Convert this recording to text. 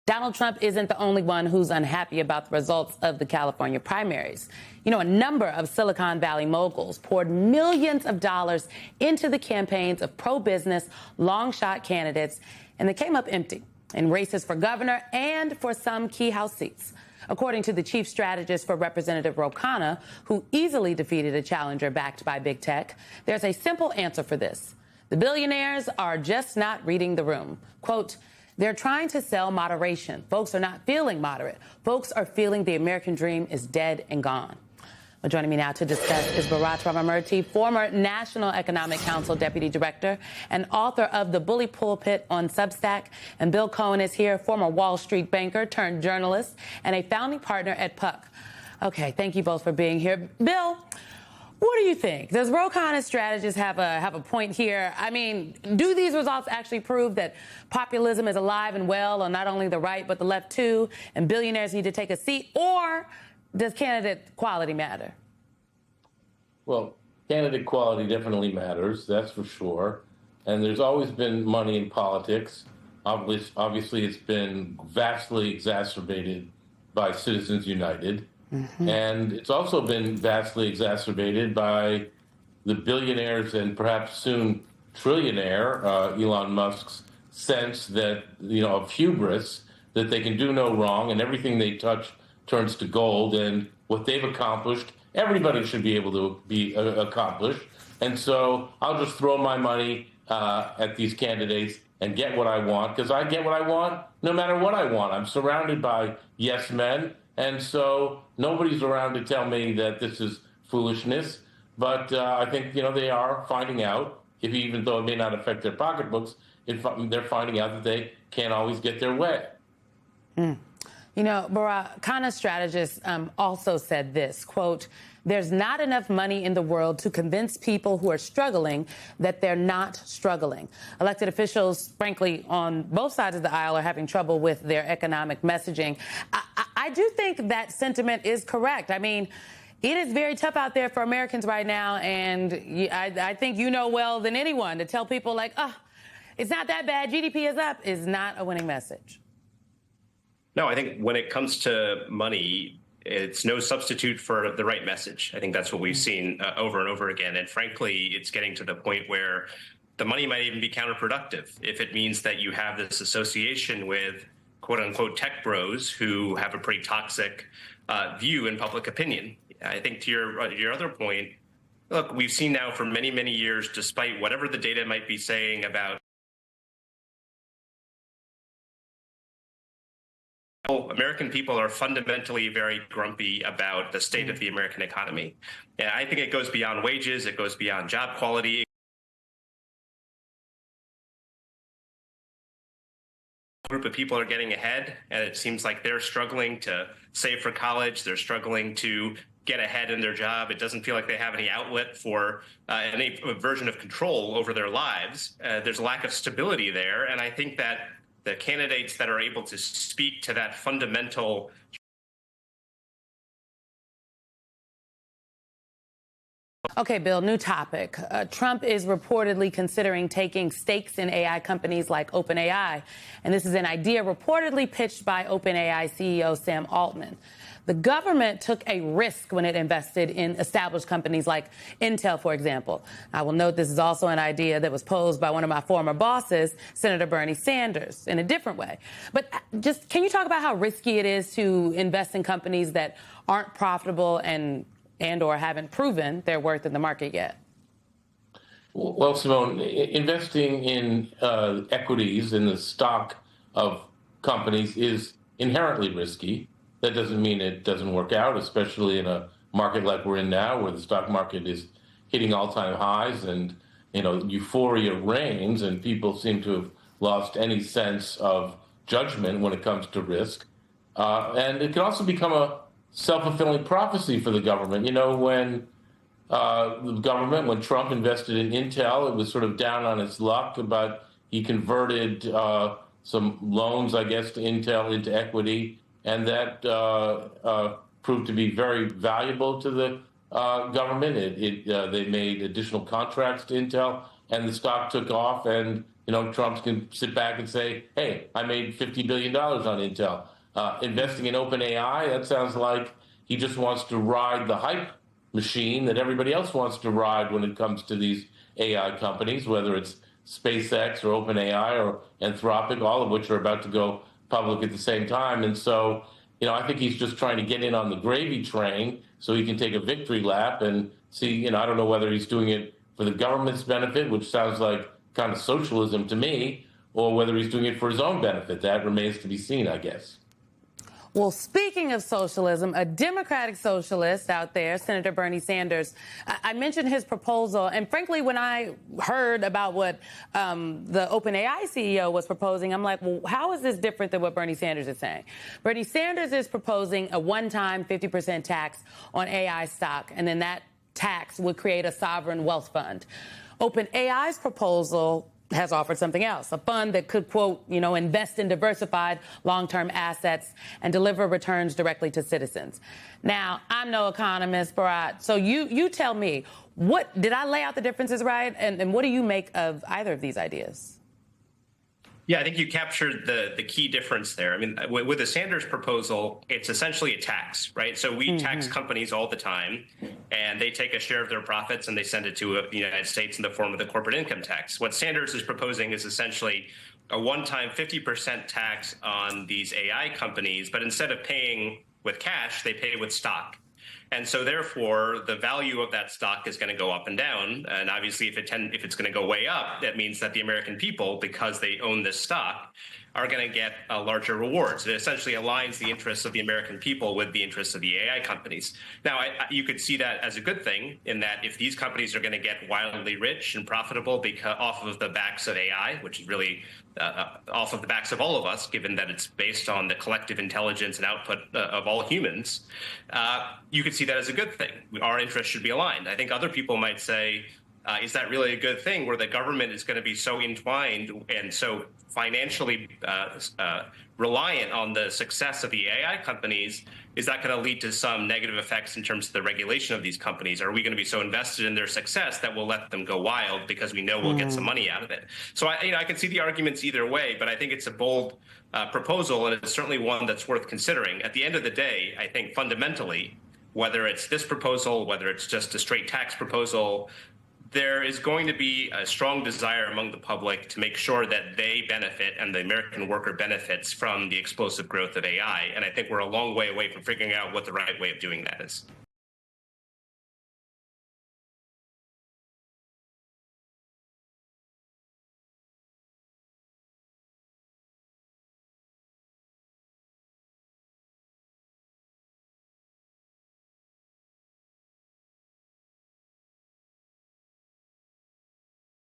Donald Trump isn't the only one who's unhappy about the results of the California primaries. You know, a number of Silicon Valley moguls poured millions of dollars into the campaigns of pro-business, long-shot candidates, and they came up empty in races for governor and for some key House seats. According to the chief strategist for Representative Ro Khanna, who easily defeated a challenger backed by big tech, there's a simple answer for this. The billionaires are just not reading the room. Quote, they're trying to sell moderation. Folks are not feeling moderate. Folks are feeling the American dream is dead and gone. Well, joining me now to discuss is Bharat Ramamurthy, former National Economic Council Deputy Director and author of The Bully Pulpit on Substack. And Bill Cohen is here, former Wall Street banker turned journalist and a founding partner at Puck. Okay, thank you both for being here. Bill, what do you think? Does Ro Khanna's strategists have a point here? I mean, do these results actually prove that populism is alive and well on not only the right but the left too, and billionaires need to take a seat? Or does candidate quality matter? Well, candidate quality definitely matters, that's for sure. And there's always been money in politics. Obviously, it's been vastly exacerbated by Citizens United. Mm-hmm. And it's also been vastly exacerbated by the billionaires and perhaps soon trillionaire Elon Musk's sense that, of hubris, that they can do no wrong and everything they touch turns to gold. And what they've accomplished, everybody should be able to be accomplished. And so I'll just throw my money at these candidates and get what I want, because I get what I want no matter what I want. I'm surrounded by yes men. And so nobody's around to tell me that this is foolishness. But I think, they are finding out, even though it may not affect their pocketbooks, they're finding out that they can't always get their way. Mm. Bharat, Khanna's strategist also said this, quote, there's not enough money in the world to convince people who are struggling that they're not struggling. Elected officials, frankly, on both sides of the aisle are having trouble with their economic messaging. I do think that sentiment is correct. I mean, it is very tough out there for Americans right now, and I think you know well than anyone to tell people like, it's not that bad, GDP is up, is not a winning message. No, I think when it comes to money, it's no substitute for the right message. I think that's what we've seen over and over again. And frankly, it's getting to the point where the money might even be counterproductive if it means that you have this association with quote unquote tech bros who have a pretty toxic view in public opinion. I think to your other point, look, we've seen now for many, many years, despite whatever the data might be saying about American people are fundamentally very grumpy about the state of the American economy. And I think it goes beyond wages. It goes beyond job quality. A group of people are getting ahead, and it seems like they're struggling to save for college. They're struggling to get ahead in their job. It doesn't feel like they have any outlet for any version of control over their lives. There's a lack of stability there. And I think that the candidates that are able to speak to that fundamental. Okay, Bill, new topic. Trump is reportedly considering taking stakes in AI companies like OpenAI. And this is an idea reportedly pitched by OpenAI CEO Sam Altman. The government took a risk when it invested in established companies like Intel, for example. I will note this is also an idea that was posed by one of my former bosses, Senator Bernie Sanders, in a different way. But just can you talk about how risky it is to invest in companies that aren't profitable and or haven't proven their worth in the market yet? Well, Simone, investing in equities in the stock of companies is inherently risky. That doesn't mean it doesn't work out, especially in a market like we're in now, where the stock market is hitting all-time highs and, euphoria reigns, and people seem to have lost any sense of judgment when it comes to risk. And it can also become a self-fulfilling prophecy for the government. When when Trump invested in Intel, it was sort of down on its luck, but he converted some loans, I guess, to Intel into equity. And that proved to be very valuable to the government. They made additional contracts to Intel and the stock took off, and Trump can sit back and say, "Hey, I made $50 billion on Intel." Investing in OpenAI, that sounds like he just wants to ride the hype machine that everybody else wants to ride when it comes to these AI companies, whether it's SpaceX or OpenAI or Anthropic, all of which are about to go public at the same time. And so, I think he's just trying to get in on the gravy train so he can take a victory lap and see, I don't know whether he's doing it for the government's benefit, which sounds like kind of socialism to me, or whether he's doing it for his own benefit. That remains to be seen, I guess. Well, speaking of socialism, a Democratic socialist out there, Senator Bernie Sanders, I mentioned his proposal. And frankly, when I heard about what the OpenAI CEO was proposing, I'm like, well, how is this different than what Bernie Sanders is saying? Bernie Sanders is proposing a one-time 50% tax on AI stock, and then that tax would create a sovereign wealth fund. OpenAI's proposal has offered something else, a fund that could, quote, invest in diversified long-term assets and deliver returns directly to citizens. Now, I'm no economist, Bharat, so you tell me, did I lay out the differences right? And what do you make of either of these ideas? Yeah, I think you captured the key difference there. I mean, with the Sanders proposal, it's essentially a tax, right? So we tax companies all the time, and they take a share of their profits and they send it to the United States in the form of the corporate income tax. What Sanders is proposing is essentially a one-time 50% tax on these AI companies, but instead of paying with cash, they pay with stock. And so, therefore, the value of that stock is going to go up and down. And obviously, if it's going to go way up, that means that the American people, because they own this stock, are going to get larger rewards. It essentially aligns the interests of the American people with the interests of the AI companies. Now, you could see that as a good thing, in that if these companies are going to get wildly rich and profitable off of the backs of AI, which is really off of the backs of all of us, given that it's based on the collective intelligence and output of all humans, you could see that as a good thing. Our interests should be aligned. I think other people might say, is that really a good thing, where the government is going to be so entwined and so financially reliant on the success of the AI companies? Is that going to lead to some negative effects in terms of the regulation of these companies? Are we going to be so invested in their success that we'll let them go wild because we know we'll get some money out of it? So I can see the arguments either way, but I think it's a bold proposal, and it's certainly one that's worth considering. At the end of the day, I think fundamentally, whether it's this proposal, whether it's just a straight tax proposal, there is going to be a strong desire among the public to make sure that they benefit and the American worker benefits from the explosive growth of AI. And I think we're a long way away from figuring out what the right way of doing that is.